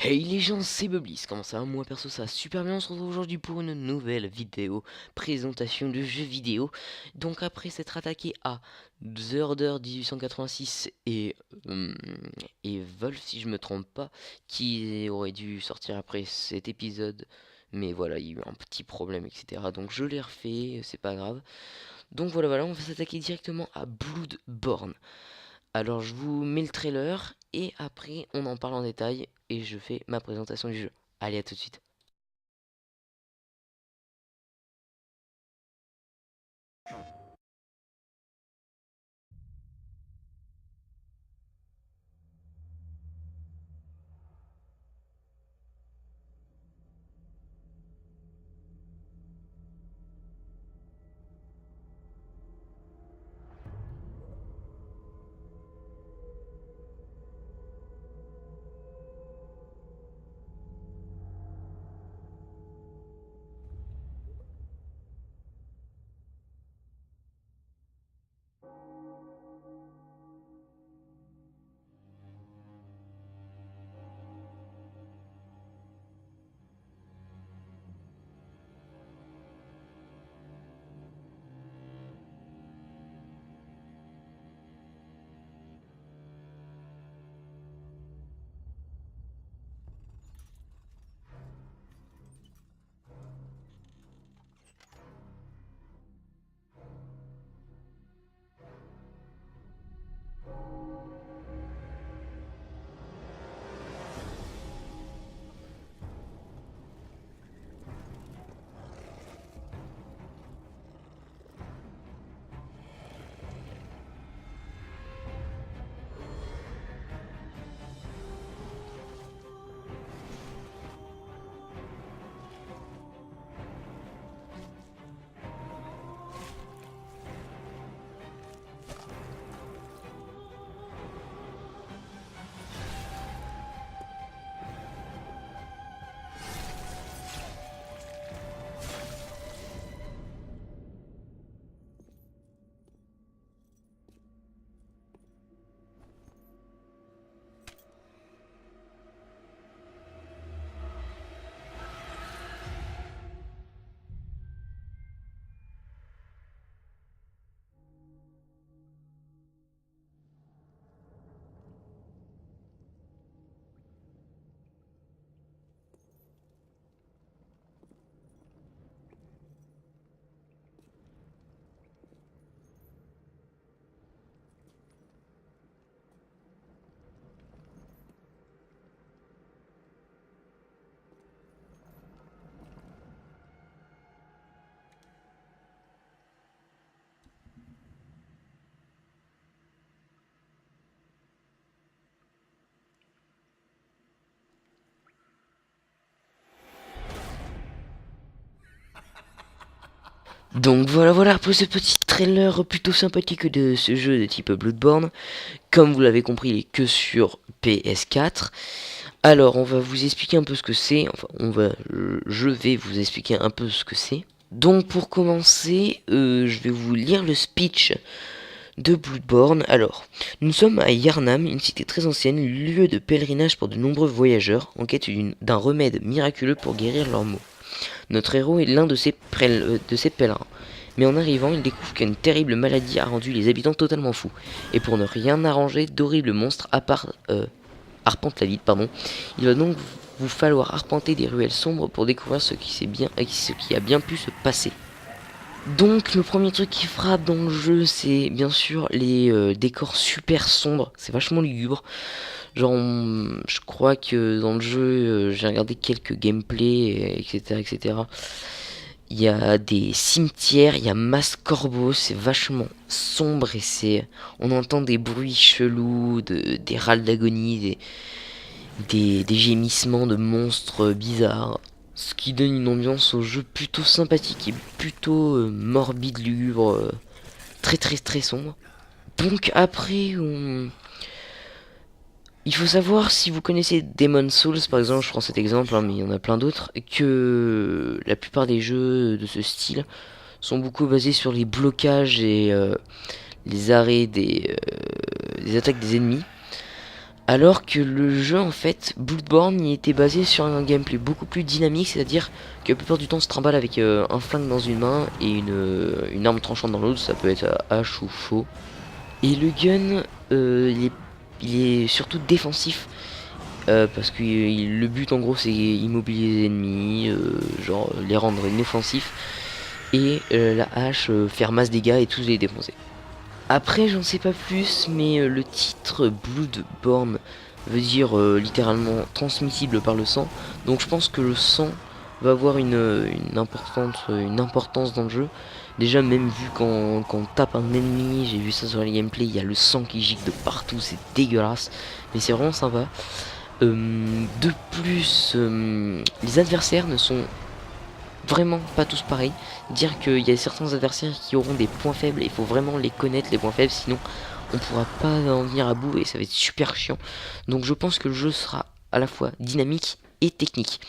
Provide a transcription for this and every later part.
Hey les gens, c'est Bublis, comment ça va? Moi perso ça va super bien, on se retrouve aujourd'hui pour une nouvelle vidéo, présentation de jeux vidéo. Donc après s'être attaqué à The Order 1886 et Wolf si je me trompe pas, qui aurait dû sortir après cet épisode, mais voilà, il y a eu un petit problème etc. Donc je l'ai refait, c'est pas grave. Donc voilà, on va s'attaquer directement à Bloodborne. Alors je vous mets le trailer et après on en parle en détail et je fais ma présentation du jeu. Allez, à tout de suite. Donc voilà pour ce petit trailer plutôt sympathique de ce jeu de type Bloodborne. Comme vous l'avez compris, il est que sur PS4. Alors on va vous expliquer un peu ce que c'est. Enfin, je vais vous expliquer un peu ce que c'est. Donc pour commencer, je vais vous lire le speech de Bloodborne. Alors, nous sommes à Yharnam, une cité très ancienne, lieu de pèlerinage pour de nombreux voyageurs en quête d'un remède miraculeux pour guérir leurs maux. Notre héros est l'un de ces pèlerins. Mais en arrivant, il découvre qu'une terrible maladie a rendu les habitants totalement fous. Et pour ne rien arranger, d'horribles monstres arpentent la ville. Il va donc vous falloir arpenter des ruelles sombres pour découvrir ce qui a bien pu se passer. Donc le premier truc qui frappe dans le jeu, c'est bien sûr les décors super sombres. C'est vachement lugubre. Genre, je crois que dans le jeu, j'ai regardé quelques gameplays, etc., etc. Il y a des cimetières, il y a masse corbeau, c'est vachement sombre et on entend des bruits chelous, des râles d'agonie, des gémissements de monstres bizarres. Ce qui donne une ambiance au jeu plutôt sympathique et plutôt morbide, lugubre, très sombre. Donc après, il faut savoir, si vous connaissez Demon's Souls par exemple, je prends cet exemple, hein, mais il y en a plein d'autres, que la plupart des jeux de ce style sont beaucoup basés sur les blocages et les arrêts des attaques des ennemis. Alors que le jeu, en fait, Bloodborne, il était basé sur un gameplay beaucoup plus dynamique, c'est-à-dire que la plupart du temps, on se trimballe avec un flingue dans une main et une arme tranchante dans l'autre, ça peut être hache ou faux. Et le gun, il est surtout défensif, parce que le but en gros c'est immobiliser les ennemis, genre les rendre inoffensifs, et la hache, faire masse dégâts et tous les défoncer. Après, j'en sais pas plus, mais le titre Bloodborne veut dire littéralement transmissible par le sang. Donc je pense que le sang va avoir une importance dans le jeu. Déjà, même vu quand on tape un ennemi, j'ai vu ça sur les gameplays, il y a le sang qui gicle de partout, c'est dégueulasse. Mais c'est vraiment sympa. De plus, les adversaires ne sont vraiment pas tous pareils. Dire qu'il y a certains adversaires qui auront des points faibles, il faut vraiment les connaître les points faibles, sinon on pourra pas en venir à bout et ça va être super chiant. Donc je pense que le jeu sera à la fois dynamique et technique.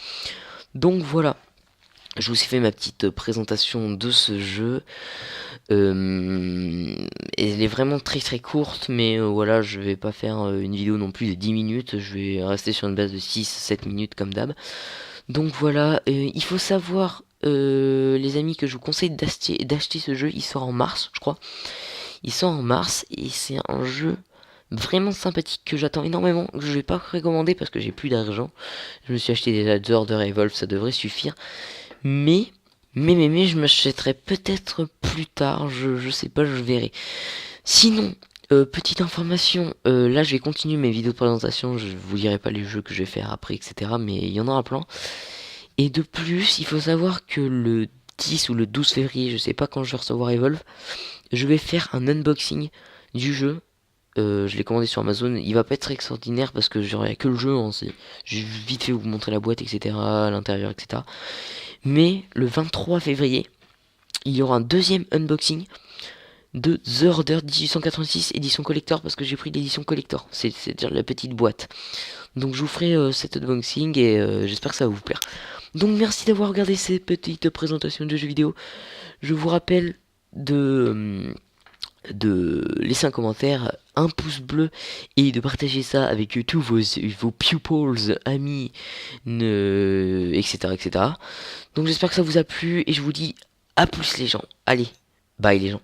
Donc voilà, je vous ai fait ma petite présentation de ce jeu. Elle est vraiment très très courte, mais voilà, je vais pas faire une vidéo non plus de 10 minutes, je vais rester sur une base de 6-7 minutes comme d'hab. Donc voilà, il faut savoir, les amis, que je vous conseille d'acheter ce jeu. Il sort en mars, je crois. Il sort en mars et c'est un jeu vraiment sympathique que j'attends énormément, que je vais pas recommander parce que j'ai plus d'argent. Je me suis acheté déjà The Order Evolve, ça devrait suffire. Mais, mais, je m'achèterai peut-être plus tard, je sais pas, je verrai. Sinon, petite information, là je vais continuer mes vidéos de présentation, je vous dirai pas les jeux que je vais faire après, etc. Mais il y en aura plein. Et de plus, il faut savoir que le 10 ou le 12 février, je sais pas quand je vais recevoir Evolve, je vais faire un unboxing du jeu. Je l'ai commandé sur Amazon, il va pas être extraordinaire parce que j'aurai que le jeu, hein, je vais vite fait vous montrer la boîte, etc., l'intérieur, etc. Mais le 23 février, il y aura un deuxième unboxing de The Order 1886 édition collector, parce que j'ai pris l'édition collector, c'est-à-dire la petite boîte. Donc je vous ferai cet unboxing et j'espère que ça va vous plaire. Donc merci d'avoir regardé cette petite présentation de jeux vidéo. Je vous rappelle de laisser un commentaire, un pouce bleu et de partager ça avec tous vos pupils, amis, etc., etc. Donc j'espère que ça vous a plu et je vous dis à plus les gens. Allez, bye les gens.